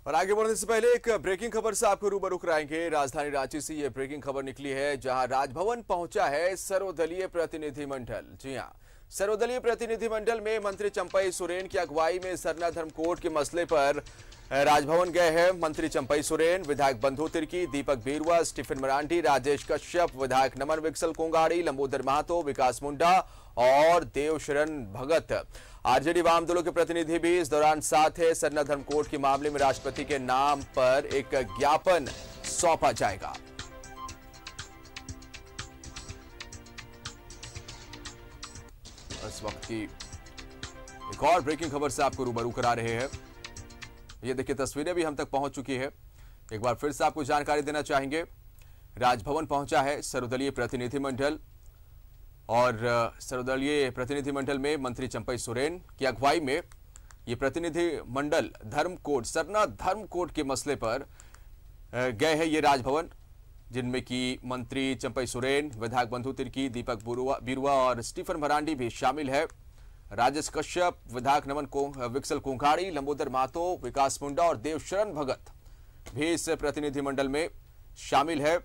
और आगे बढ़ने से पहले एक ब्रेकिंग खबर से आपको रूबरू कराएंगे। राजधानी रांची से ये ब्रेकिंग खबर निकली है, जहां राजभवन पहुंचा है सर्वदलीय प्रतिनिधिमंडल। जी हां, सर्वदलीय प्रतिनिधिमंडल में मंत्री चंपई सोरेन की अगुवाई में सरना धर्म कोड के मसले पर राजभवन गए हैं। मंत्री चंपई सोरेन, विधायक बंधु तिर्की, दीपक बिरुआ, स्टीफन मरांडी, राजेश कश्यप, विधायक नमन विक्सल कोंगाड़ी, लंबोदर महतो, विकास मुंडा और देवशरण भगत, आरजेडी वाम दलों के प्रतिनिधि भी इस दौरान साथ है। सरना धर्म कोड के मामले में राष्ट्रपति के नाम पर एक ज्ञापन सौंपा जाएगा। इस वक्त की एक और ब्रेकिंग खबर से आपको रूबरू करा रहे हैं। ये देखिए, तस्वीरें भी हम तक पहुंच चुकी है। एक बार फिर से आपको जानकारी देना चाहेंगे, राजभवन पहुंचा है सर्वदलीय प्रतिनिधिमंडल और सर्वदलीय प्रतिनिधिमंडल में मंत्री चंपई सोरेन की अगुवाई में ये प्रतिनिधिमंडल धर्म कोड, सरना धर्म कोड के मसले पर गए हैं ये राजभवन, जिनमें कि मंत्री चंपई सोरेन, विधायक बंधु तिर्की, दीपक बिरुआ और स्टीफन मरांडी भी शामिल है। राजेश कश्यप, विधायक नमन विक्सल कोंगाड़ी, लंबोदर महतो, विकास मुंडा और देवशरण भगत भी इस प्रतिनिधिमंडल में शामिल है।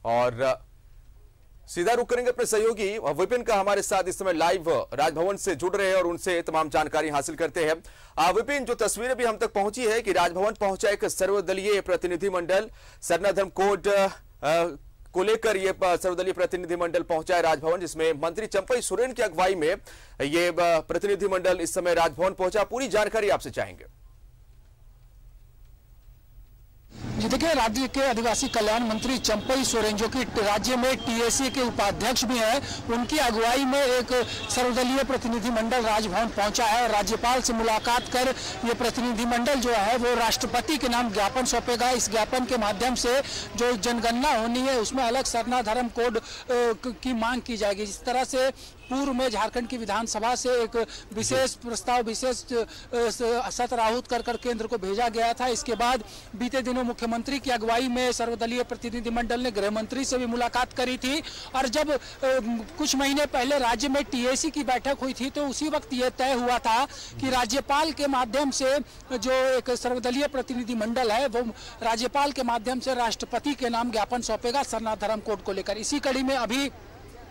और सीधा रुख करेंगे अपने सहयोगी विपिन का, हमारे साथ इस समय लाइव राजभवन से जुड़ रहे हैं और उनसे तमाम जानकारी हासिल करते हैं। विपिन, जो तस्वीरें भी हम तक पहुंची है कि राजभवन पहुंचा एक सर्वदलीय प्रतिनिधिमंडल, सरना धर्म कोड को लेकर ये सर्वदलीय प्रतिनिधिमंडल पहुंचा है राजभवन, जिसमें मंत्री चंपई सोरेन की अगुवाई में ये प्रतिनिधिमंडल इस समय राजभवन पहुंचा। पूरी जानकारी आपसे चाहेंगे। जी देखिए, राज्य के आदिवासी कल्याण मंत्री चंपई सोरेन, जो कि राज्य में टीएसी के उपाध्यक्ष भी हैं, उनकी अगुवाई में एक सर्वदलीय प्रतिनिधिमंडल राजभवन पहुंचा है और राज्यपाल से मुलाकात कर ये प्रतिनिधिमंडल जो है वो राष्ट्रपति के नाम ज्ञापन सौंपेगा। इस ज्ञापन के माध्यम से जो जनगणना होनी है उसमें अलग सरना धर्म कोड की मांग की जाएगी। जिस तरह से पूर्व में झारखंड की विधानसभा से एक विशेष प्रस्ताव, विशेष सत्र आहूत कर केंद्र को भेजा गया था। इसके बाद बीते दिनों मुख्यमंत्री की अगुवाई में सर्वदलीय प्रतिनिधिमंडल ने गृह मंत्री से भी मुलाकात करी थी और जब कुछ महीने पहले राज्य में टीएसी की बैठक हुई थी तो उसी वक्त यह तय हुआ था कि राज्यपाल के माध्यम से जो एक सर्वदलीय प्रतिनिधिमंडल है वो राज्यपाल के माध्यम से राष्ट्रपति के नाम ज्ञापन सौंपेगा सरना धर्म कोड को लेकर। इसी कड़ी में अभी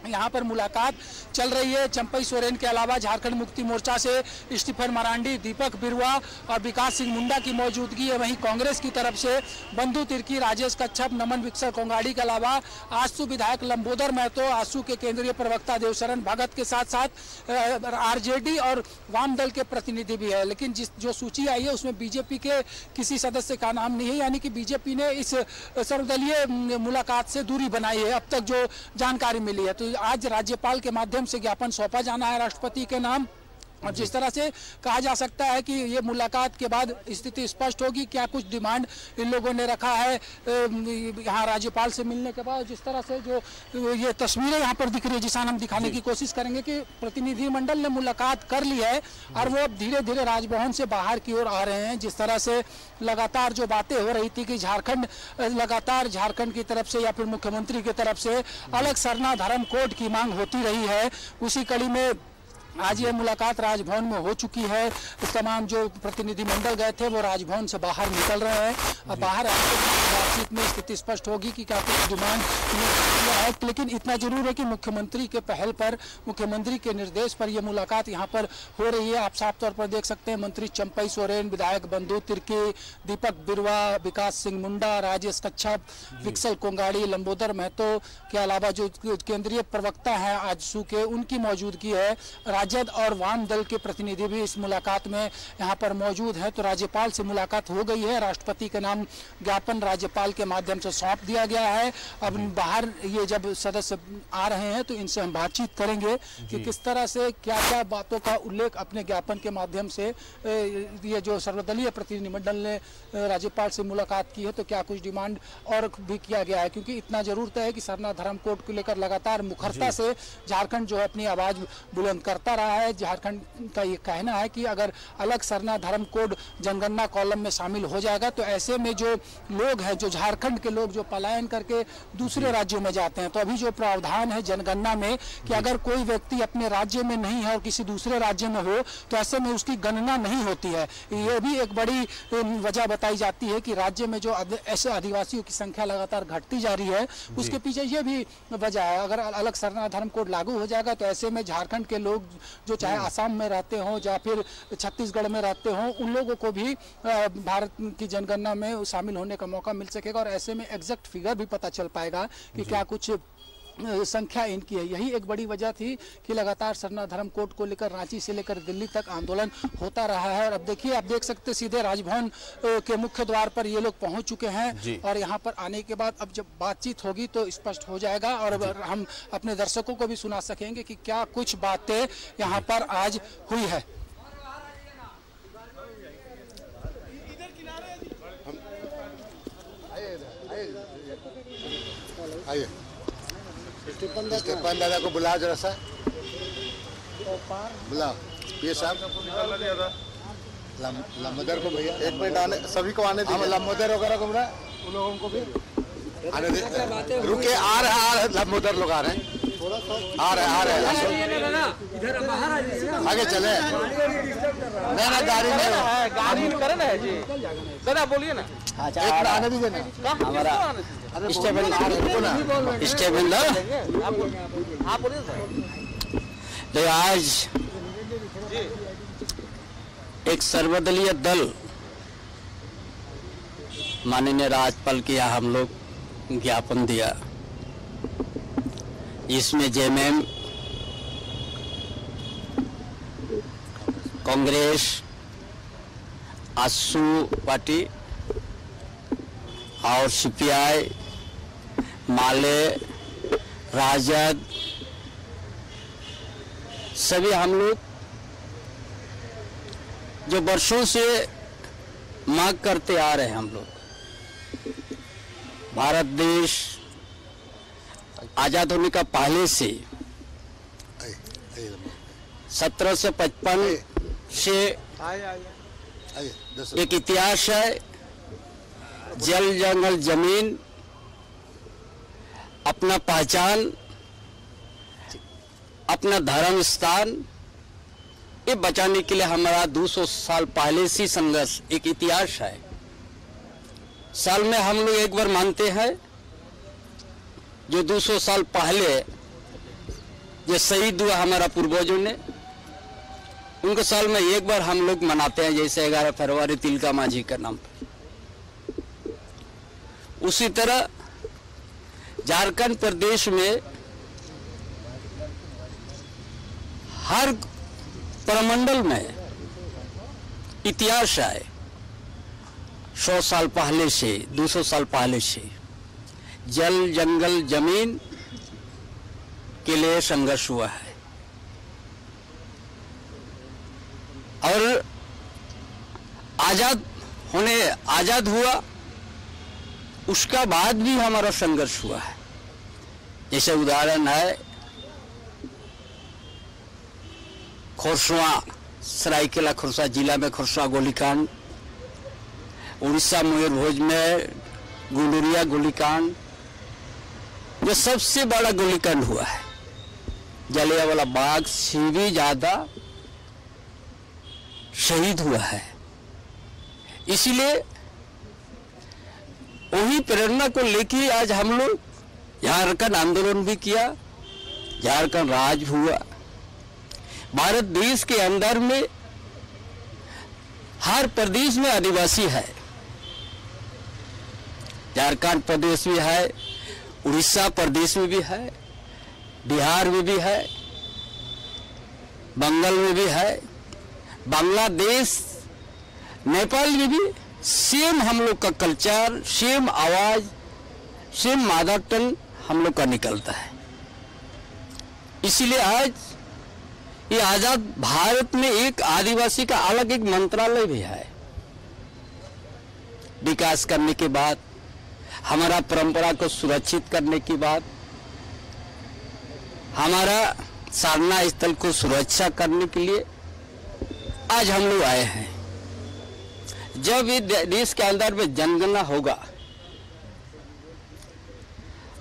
यहाँ पर मुलाकात चल रही है। चंपई सोरेन के अलावा झारखंड मुक्ति मोर्चा से स्टीफन मरांडी, दीपक बिरुआ और विकास सिंह मुंडा की मौजूदगी है। वहीं कांग्रेस की तरफ से बंधु तिर्की, राजेश कश्यप, नमन विक्सल कोंगाड़ी के अलावा आसू विधायक लंबोदर महतो, आसू के केंद्रीय प्रवक्ता देवशरण भगत के साथ साथ आरजेडी और वाम दल के प्रतिनिधि भी है। लेकिन जो सूची आई है उसमें बीजेपी के किसी सदस्य का नाम नहीं है, यानी कि बीजेपी ने इस सर्वदलीय मुलाकात से दूरी बनाई है, अब तक जो जानकारी मिली है। तो आज राज्यपाल के माध्यम से ज्ञापन सौंपा जाना है राष्ट्रपति के नाम। और जिस तरह से कहा जा सकता है कि ये मुलाकात के बाद स्थिति स्पष्ट होगी, क्या कुछ डिमांड इन लोगों ने रखा है यहाँ राज्यपाल से मिलने के बाद। जिस तरह से जो ये तस्वीरें यहाँ पर दिख रही है, जिसान हम दिखाने की कोशिश करेंगे कि प्रतिनिधिमंडल ने मुलाकात कर ली है और वो अब धीरे धीरे राजभवन से बाहर की ओर आ रहे हैं। जिस तरह से लगातार जो बातें हो रही थी कि लगातार झारखंड की तरफ से या फिर मुख्यमंत्री की तरफ से अलग सरना धर्म कोड की मांग होती रही है, उसी कड़ी में आज ये मुलाकात राजभवन में हो चुकी है। तमाम जो प्रतिनिधिमंडल गए थे वो राजभवन से बाहर निकल रहे हैं। अब बाहर बातचीत में स्थिति स्पष्ट होगी कि क्या कुछ डिमांड है, लेकिन इतना जरूर है कि मुख्यमंत्री के पहल पर, मुख्यमंत्री के निर्देश पर यह मुलाकात यहाँ पर हो रही है। आप साफ तौर पर देख सकते हैं मंत्री चंपई सोरेन, विधायक बंधु तिर्की, दीपक बिरुआ, विकास सिंह मुंडा, राजेश कश्यप, विक्सल कोंगाड़ी, लंबोदर महतो के अलावा जो केंद्रीय प्रवक्ता हैं आजसू के, उनकी मौजूदगी है। राजद और वाम दल के प्रतिनिधि भी इस मुलाकात में यहाँ पर मौजूद हैं। तो राज्यपाल से मुलाकात हो गई है, राष्ट्रपति के नाम ज्ञापन राज्यपाल के माध्यम से सौंप दिया गया है। अब बाहर ये जब सदस्य आ रहे हैं तो इनसे हम बातचीत करेंगे कि किस तरह से क्या क्या बातों का उल्लेख अपने ज्ञापन के माध्यम से ये जो सर्वदलीय प्रतिनिधिमंडल ने राज्यपाल से मुलाकात की है तो क्या कुछ डिमांड और भी किया गया है। क्योंकि इतना जरूर है कि सरना धर्म कोड को लेकर लगातार मुखरता से झारखंड जो है अपनी आवाज बुलंद करता रहा है। झारखंड का ये कहना है कि अगर अलग सरना धर्म कोड जनगणना कॉलम में शामिल हो जाएगा तो ऐसे में जो लोग हैं, जो झारखंड के लोग जो पलायन करके दूसरे राज्यों में जा जाते हैं। तो अभी जो प्रावधान है जनगणना में कि अगर कोई व्यक्ति अपने राज्य में नहीं है और किसी दूसरे राज्य में हो तो ऐसे में उसकी गणना नहीं होती है। ये भी एक बड़ी वजह बताई जाती है कि राज्य में जो ऐसे आदिवासियों की संख्या लगातार घटती जा रही है, उसके पीछे ये भी वजह है। अगर अलग सरना धर्म कोड लागू हो जाएगा तो ऐसे में झारखंड के लोग जो चाहे आसाम में रहते हों या फिर छत्तीसगढ़ में रहते हों, उन लोगों को भी भारत की जनगणना में शामिल होने का मौका मिल सकेगा और ऐसे में एग्जैक्ट फिगर भी पता चल पाएगा कि क्या कुछ संख्या इनकी है। यही एक बड़ी वजह थी कि लगातार सरना धर्म कोड को लेकर रांची से लेकर दिल्ली तक आंदोलन होता रहा है। और अब देखिए, आप देख सकते सीधे राजभवन के मुख्य द्वार पर ये लोग पहुंच चुके हैं और यहाँ पर आने के बाद अब जब बातचीत होगी तो स्पष्ट हो जाएगा और हम अपने दर्शकों को भी सुना सकेंगे कि क्या कुछ बातें यहाँ पर आज हुई है। आइए, स्टेफन दादा को बुलाओ जरा सा, बुलाओ ये साहब, लम्बोदर को भैया, एक मिनट आने, सभी को आने दीजिए। लम्बोदर वगैरह को बुला, उन लोगों को भी आने दे। रुके, आ रहे लम्बोदर लोग आ रहे हैं, आ रहे आगे चले। नहीं गाड़ी में गाड़ी करना है जी, दादा बोलिए ना। एक आने दीजिए ना, हमारा स्टेबल आप बोलिए। तो आज एक सर्वदलीय दल माननीय राज्यपाल के यहाँ हम लोग ज्ञापन दिया। इसमें जेएमएम, कांग्रेस, आसू पार्टी और सीपीआई, माले, राजद, सभी हम लोग जो वर्षों से मांग करते आ रहे हैं। हम लोग भारत देश आजाद होने का पहले से 1755 से एक इतिहास है। जल जंगल जमीन अपना पहचान, अपना धर्म स्थान, ये बचाने के लिए हमारा 200 साल पहले से संघर्ष एक इतिहास है। साल में हम लोग एक बार मानते हैं जो 200 साल पहले जो शहीद हुआ हमारा पूर्वजों ने, उनको साल में एक बार हम लोग मनाते हैं, जैसे 11 फरवरी तिलका मांझी का नाम पर। उसी तरह झारखंड प्रदेश में हर प्रमंडल में इतिहास है। 100 साल पहले से, 200 साल पहले से जल जंगल जमीन के लिए संघर्ष हुआ है। और आजाद हुआ, उसका बाद भी हमारा संघर्ष हुआ है। जैसे उदाहरण है खोरसवा, सरायकेला खोरसवा जिला में खोरसवा गोलीकांड, उड़ीसा मयूरभंज में गुंडूरिया गोलीकांड, जो सबसे बड़ा गोलीकांड हुआ है। जलियांवाला बाग से भी ज्यादा शहीद हुआ है। इसीलिए वही प्रेरणा को लेके आज हम लोग झारखंड आंदोलन भी किया, झारखंड राज हुआ। भारत देश के अंदर में हर प्रदेश में आदिवासी है। झारखंड प्रदेश में है, उड़ीसा प्रदेश में भी है, बिहार में भी है, बंगाल में भी है, बांग्लादेश, नेपाल में भी सेम हम लोग का कल्चर, सेम आवाज, सेम मदर टंग हम लोग का निकलता है। इसीलिए आज ये आजाद भारत में एक आदिवासी का अलग एक मंत्रालय भी है। विकास करने के बाद, हमारा परंपरा को सुरक्षित करने की बात, हमारा साधना स्थल को सुरक्षा करने के लिए आज हम लोग आए हैं। जब ये देश के अंदर में जनगणना होगा,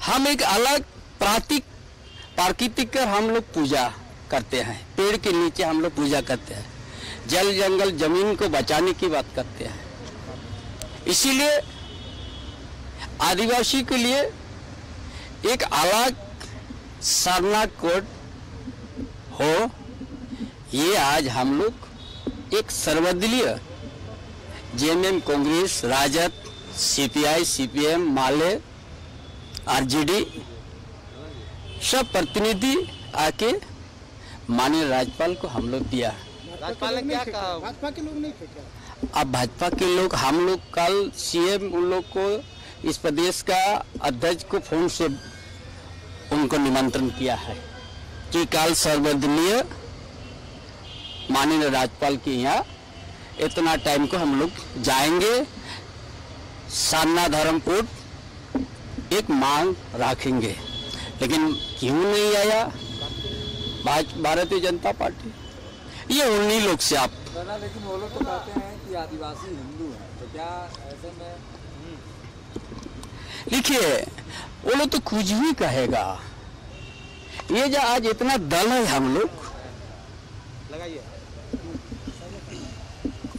हम एक अलग प्राकृतिक कर हम लोग पूजा करते हैं, पेड़ के नीचे हम लोग पूजा करते हैं, जल जंगल जमीन को बचाने की बात करते हैं। इसीलिए आदिवासी के लिए एक अलग सारनाथ कोड हो, ये आज हम लोग एक सर्वदलीय JMM, Congress, Rajad, CPI, CPM, Maale, RJD सब प्रतिनिधि आके माननीय राज्यपाल को हम लोग दिया। राज्यपाल ने क्या कहा? भाजपा के लोग नहीं थे क्या? अब भाजपा के लोग, हम लोग कल सीएम उन लोग को, इस प्रदेश का अध्यक्ष को फोन से उनको निमंत्रण किया है कि कल सर्वदलीय माननीय राज्यपाल के यहाँ इतना टाइम को हम लोग जाएंगे, सारनाथ धर्म कोड एक मांग रखेंगे। लेकिन क्यों नहीं आया भारतीय जनता पार्टी? ये उन्हीं लोग से आप, लेकिन वो लोग तो कहते हैं कि आदिवासी हिंदू हैं, तो क्या ऐसे में? देखिए, वो लोग तो कुछ भी कहेगा। ये जो आज इतना दल है हम लोग, लगाइए,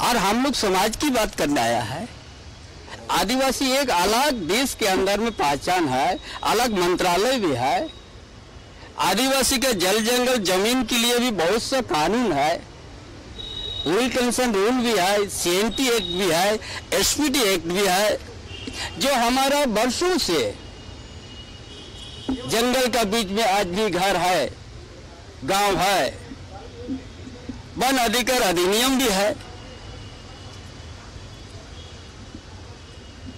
और हम लोग समाज की बात करने आया है। आदिवासी एक अलग देश के अंदर में पहचान है, अलग मंत्रालय भी है। आदिवासी का जल जंगल जमीन के लिए भी बहुत सा कानून है, रूल कंसर्न रूल भी है, सीएनटी एक्ट भी है, एसपीटी एक्ट भी है, जो हमारा वर्षों से जंगल का बीच में आज भी घर है, गांव है, वन अधिकार अधिनियम भी है।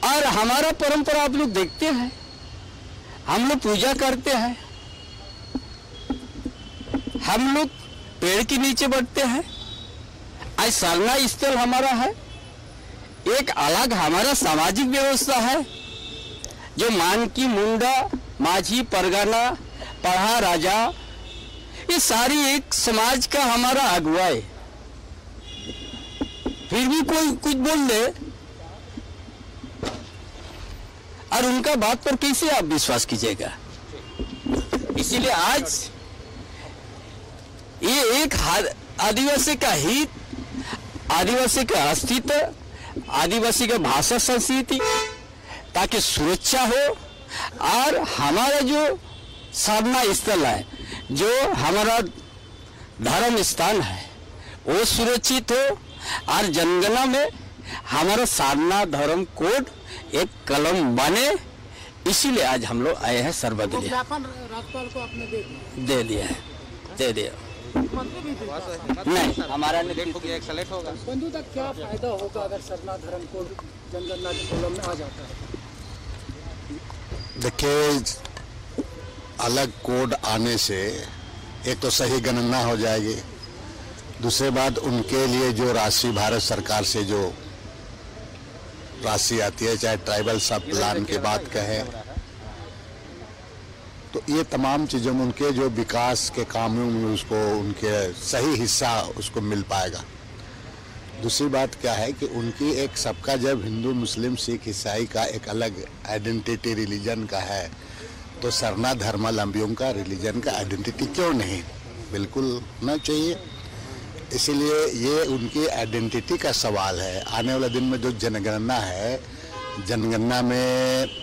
और हमारा परंपरा आप लोग देखते हैं, हम लोग पूजा करते हैं, हम लोग पेड़ के नीचे बैठते हैं। आज सारना स्थल हमारा है, एक अलग हमारा सामाजिक व्यवस्था है, जो मानकी, मुंडा, माझी, परगना, पढ़ा, राजा, ये सारी एक समाज का हमारा अगुवा है। फिर भी कोई कुछ बोल दे और उनका बात पर कैसे आप विश्वास कीजिएगा? इसीलिए आज ये एक आदिवासी का हित, आदिवासी का अस्तित्व, आदिवासी का भाषा संस्कृति ताकि सुरक्षा हो, और हमारा जो साधना स्थल है, जो हमारा धर्म स्थान है, वो सुरक्षित हो, और जनगणना में हमारा साधना धर्म कोड एक कलम बने। इसीलिए आज हम लोग आए हैं सर्वदलीय। राज्यपाल को आपने दे दिया है, दे दिया। नहीं, हमारा नहीं, सेलेक्ट होगा। बंधु तक क्या फायदा होगा अगर सारनाथ धर्म कोड जनगणना के कॉलम में आ जाता है? देखिए, अलग कोड आने से एक तो सही गणना हो जाएगी, दूसरी बात उनके लिए जो राशि भारत सरकार से जो राशि आती है, चाहे ट्राइबल सब प्लान की बात कहें, तो ये तमाम चीज़ों में उनके जो विकास के कामों में उसको उनके सही हिस्सा उसको मिल पाएगा। दूसरी बात क्या है कि उनकी एक सबका, जब हिंदू, मुस्लिम, सिख, ईसाई का एक अलग आइडेंटिटी रिलीजन का है, तो सरना धर्मावलंबियों का रिलीजन का आइडेंटिटी क्यों नहीं? बिल्कुल होना चाहिए। इसीलिए ये उनकी आइडेंटिटी का सवाल है। आने वाले दिन में जो जनगणना है, जनगणना में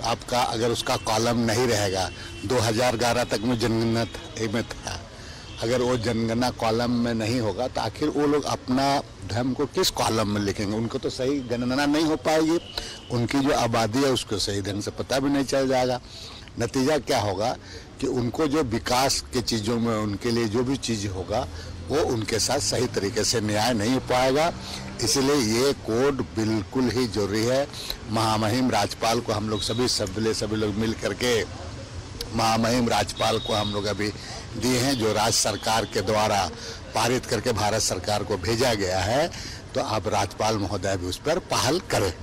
आपका अगर उसका कॉलम नहीं रहेगा, 2011 तक में जनगणना में था, अगर वो जनगणना कॉलम में नहीं होगा तो आखिर वो लोग अपना धर्म को किस कॉलम में लिखेंगे? उनको तो सही गणना नहीं हो पाएगी, उनकी जो आबादी है उसको सही ढंग से पता भी नहीं चल जाएगा। नतीजा क्या होगा कि उनको जो विकास के चीज़ों में उनके लिए जो भी चीज़ होगा वो उनके साथ सही तरीके से न्याय नहीं हो पाएगा। इसलिए ये कोड बिल्कुल ही जरूरी है। महामहिम राज्यपाल को हम लोग सभी लोग मिल करके महामहिम राज्यपाल को हम लोग अभी दिए हैं, जो राज्य सरकार के द्वारा पारित करके भारत सरकार को भेजा गया है। तो अब राज्यपाल महोदय भी उस पर पहल करें।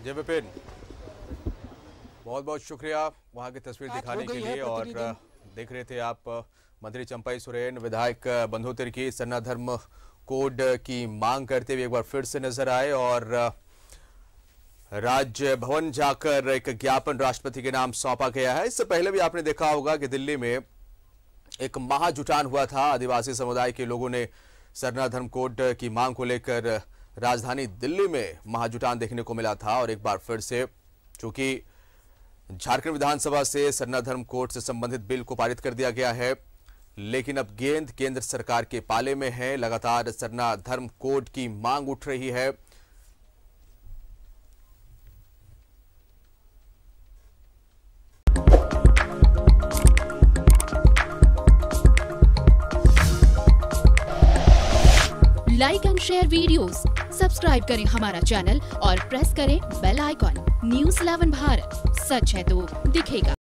जय विपिन, बहुत बहुत शुक्रिया वहां की तस्वीर दिखाने के लिए। और देख रहे थे आप मंत्री चंपई सोरेन विधायक बंधु तिर्की सरना धर्म कोड की मांग करते हुए एक बार फिर से नजर आए और राजभवन जाकर एक ज्ञापन राष्ट्रपति के नाम सौंपा गया है। इससे पहले भी आपने देखा होगा कि दिल्ली में एक महाजुटान हुआ था। आदिवासी समुदाय के लोगों ने सरना धर्म कोड की मांग को लेकर राजधानी दिल्ली में महाजुटान देखने को मिला था। और एक बार फिर से चूंकि झारखंड विधानसभा से सरना धर्म कोड से संबंधित बिल को पारित कर दिया गया है, लेकिन अब गेंद केंद्र सरकार के पाले में है। लगातार सरना धर्म कोड की मांग उठ रही है। Like and share videos, subscribe करें हमारा चैनल और प्रेस करें बेल आइकॉन। न्यूज़ 11 भारत, सच है तो दिखेगा।